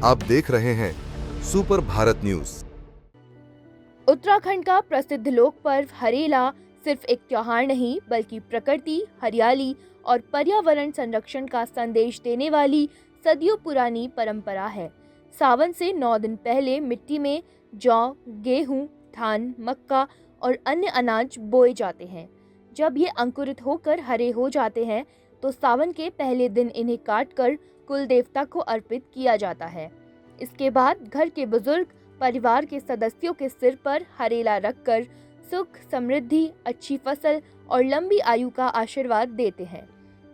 आप देख रहे हैं सुपर भारत न्यूज। उत्तराखंड का प्रसिद्ध लोक पर्व हरेला सिर्फ एक त्योहार नहीं बल्कि प्रकृति, हरियाली और पर्यावरण संरक्षण का संदेश देने वाली सदियों पुरानी परंपरा है। सावन से 9 दिन पहले मिट्टी में जौ, गेहूं, धान, मक्का और अन्य अनाज बोए जाते हैं। जब ये अंकुरित होकर हरे हो जाते हैं तो सावन के पहले दिन इन्हें काटकर कुल देवता को अर्पित किया जाता है। इसके बाद घर के बुजुर्ग परिवार के सदस्यों के सिर पर हरेला रखकर सुख, समृद्धि, अच्छी फसल और लंबी आयु का आशीर्वाद देते हैं।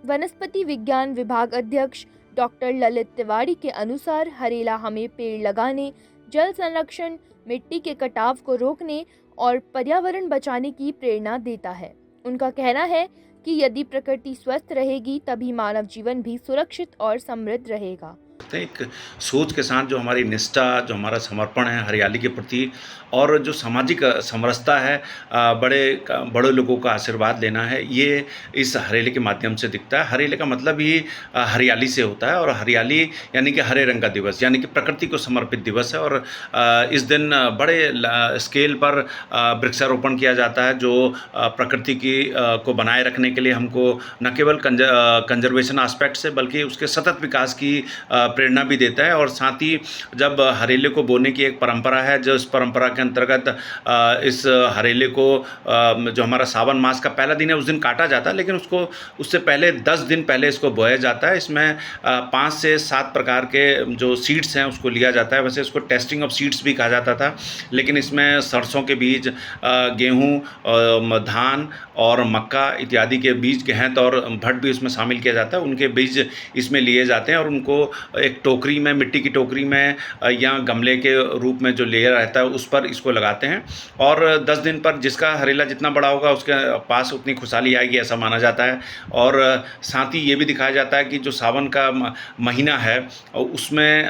वनस्पति विज्ञान विभाग अध्यक्ष डॉक्टर ललित तिवारी के अनुसार हरेला हमें पेड़ लगाने, जल संरक्षण, मिट्टी के कटाव को रोकने और पर्यावरण बचाने की प्रेरणा देता है। उनका कहना है कि यदि प्रकृति स्वस्थ रहेगी तभी मानव जीवन भी सुरक्षित और समृद्ध रहेगा। एक सोच के साथ जो हमारी निष्ठा, जो हमारा समर्पण है हरियाली के प्रति और जो सामाजिक समरसता है, बड़े लोगों का आशीर्वाद लेना है, ये इस हरेले के माध्यम से दिखता है। हरेले का मतलब ही हरियाली से होता है और हरियाली यानी कि हरे रंग का दिवस, यानी कि प्रकृति को समर्पित दिवस है। और इस दिन बड़े स्केल पर वृक्षारोपण किया जाता है जो प्रकृति को बनाए रखने के लिए हमको न केवल कंजर्वेशन एस्पेक्ट से बल्कि उसके सतत विकास की प्रेरणा भी देता है। और साथ ही जब हरेले को बोने की एक परंपरा है, जो इस परंपरा के अंतर्गत इस हरेले को जो हमारा सावन मास का पहला दिन है उस दिन काटा जाता है, लेकिन उससे पहले 10 दिन पहले इसको बोया जाता है। इसमें 5 से 7 प्रकार के जो सीड्स हैं उसको लिया जाता है। वैसे इसको टेस्टिंग ऑफ सीड्स भी कहा जाता था, लेकिन इसमें सरसों के बीज, गेहूँ, धान और मक्का इत्यादि के बीज, गेहूँ और भट भी इसमें शामिल किया जाता है। उनके बीज इसमें लिए जाते हैं और उनको एक टोकरी में, मिट्टी की टोकरी में या गमले के रूप में जो लेयर रहता है उस पर इसको लगाते हैं। और 10 दिन पर जिसका हरेला जितना बड़ा होगा उसके पास उतनी खुशहाली आएगी, ऐसा माना जाता है। और साथ ही ये भी दिखाया जाता है कि जो सावन का महीना है उसमें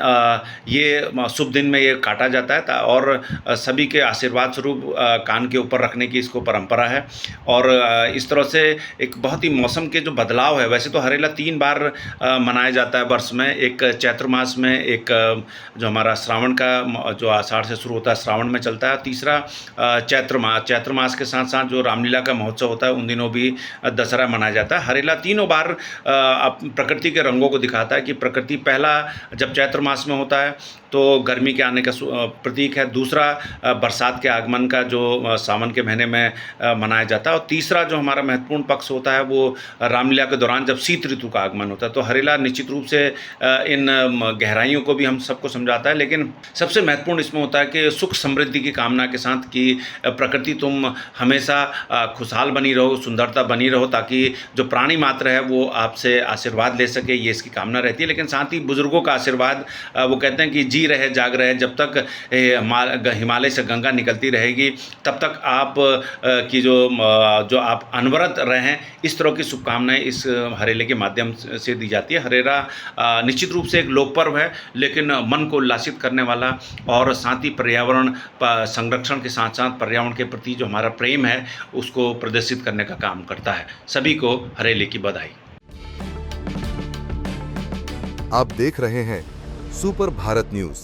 ये शुभ दिन में ये काटा जाता है और सभी के आशीर्वाद स्वरूप कान के ऊपर रखने की इसको परंपरा है। और इस तरह से एक बहुत ही मौसम के जो बदलाव है, वैसे तो हरेला 3 बार मनाया जाता है वर्ष में, एक चैत्र मास में, एक जो हमारा श्रावण का जो आषाढ़ से शुरू होता है श्रावण में चलता है, तीसरा चैत्र मास के साथ साथ जो रामलीला का महोत्सव होता है उन दिनों भी दशहरा मनाया जाता है। हरेला तीनों बार प्रकृति के रंगों को दिखाता है कि प्रकृति पहला जब चैत्र मास में होता है तो गर्मी के आने का प्रतीक है, दूसरा बरसात के आगमन का जो सावन के महीने में मनाया जाता है, और तीसरा जो हमारा महत्वपूर्ण पक्ष होता है वो रामलीला के दौरान जब शीत ऋतु का आगमन होता है। तो हरेला निश्चित रूप से इन गहराइयों को भी हम सबको समझाता है, लेकिन सबसे महत्वपूर्ण इसमें होता है कि सुख समृद्धि की कामना के साथ कि प्रकृति तुम हमेशा खुशहाल बनी रहो, सुंदरता बनी रहो, ताकि जो प्राणी मात्र है वो आपसे आशीर्वाद ले सके, ये इसकी कामना रहती है। लेकिन साथ ही बुजुर्गों का आशीर्वाद, वो कहते हैं कि जी रहे जाग रहे, जब तक हिमालय से गंगा निकलती रहेगी तब तक आप की जो आप अनवरत रहें, इस तरह की शुभकामनाएं इस हरेले के माध्यम से दी जाती है। हरेला निश्चित रूप से एक लोक पर्व है, लेकिन मन को उल्लासित करने वाला और साथ ही पर्यावरण संरक्षण के साथ साथ पर्यावरण के प्रति जो हमारा प्रेम है उसको प्रदर्शित करने का काम करता है। सभी को हरेले की बधाई। आप देख रहे हैं सुपर भारत न्यूज।